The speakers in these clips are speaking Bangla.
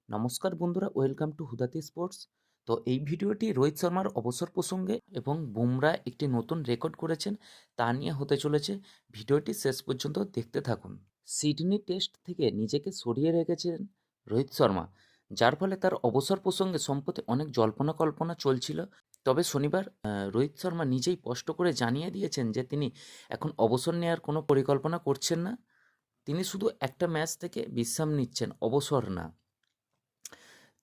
নমস্কার বন্ধুরা, ওয়েলকাম টু হুদাতি স্পোর্টস। তো এই ভিডিওটি রোহিত শর্মার অবসর প্রসঙ্গে এবং বুমরা একটি নতুন রেকর্ড করেছেন তা নিয়ে হতে চলেছে। ভিডিওটি শেষ পর্যন্ত দেখতে থাকুন। সিডনি টেস্ট থেকে নিজেকে সরিয়ে রেখেছিলেন রোহিত শর্মা, যার ফলে তার অবসর প্রসঙ্গে সম্প্রতি অনেক জল্পনা কল্পনা চলছিল। তবে শনিবার রোহিত শর্মা নিজেই স্পষ্ট করে জানিয়ে দিয়েছেন যে তিনি এখন অবসর নেওয়ার কোনো পরিকল্পনা করছেন না। তিনি শুধু একটা ম্যাচ থেকে বিশ্রাম নিচ্ছেন, অবসর না।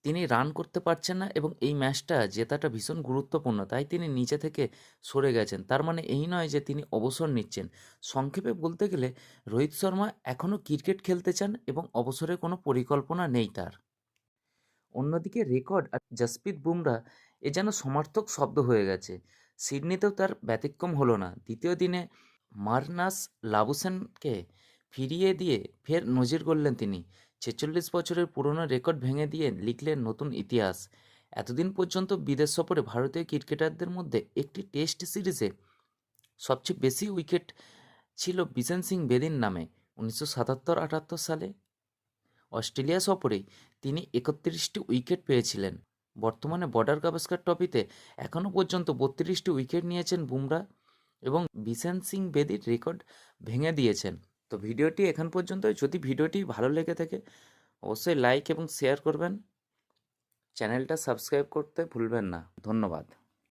তিনি রান করতে পারছেন না এবং এই ম্যাচটা জেতাটা ভীষণ গুরুত্বপূর্ণ, তাই তিনি নিজে থেকে সরে গেছেন। তার মানে এই নয় যে তিনি অবসর নিচ্ছেন। সংক্ষেপে বলতে গেলে রোহিত শর্মা এখনও ক্রিকেট খেলতে চান এবং অবসরের কোনো পরিকল্পনা নেই তার। অন্যদিকে রেকর্ড আর জসপ্রীত বুমরা এ যেন সমার্থক শব্দ হয়ে গেছে। সিডনিতেও তার ব্যতিক্রম হলো না। দ্বিতীয় দিনে মার্নাস লাবুসেনকে ফিরিয়ে দিয়ে ফের নজির গড়লেন তিনি। ৪৬ বছরের পুরনো রেকর্ড ভেঙে দিয়ে লিখলেন নতুন ইতিহাস। এতদিন পর্যন্ত বিদেশ সফরে ভারতীয় ক্রিকেটারদের মধ্যে একটি টেস্ট সিরিজে সবচেয়ে বেশি উইকেট ছিল বিশেন সিং বেদির নামে ১৯৭৭-৭৮ সালে। অস্ট্রেলিয়া সফরেই তিনি ৩১টি উইকেট পেয়েছিলেন। বর্তমানে বর্ডার গাভাস্কার ট্রফিতে এখনও পর্যন্ত ৩২টি উইকেট নিয়েছেন বুমরা এবং বিশেন সিং বেদির রেকর্ড ভেঙে দিয়েছেন। তো ভিডিওটি এখান পর্যন্তই। যদি ভিডিওটি ভালো লেগে থাকে অবশ্যই লাইক এবং শেয়ার করবেন। চ্যানেলটা সাবস্ক্রাইব করতে ভুলবেন না। ধন্যবাদ।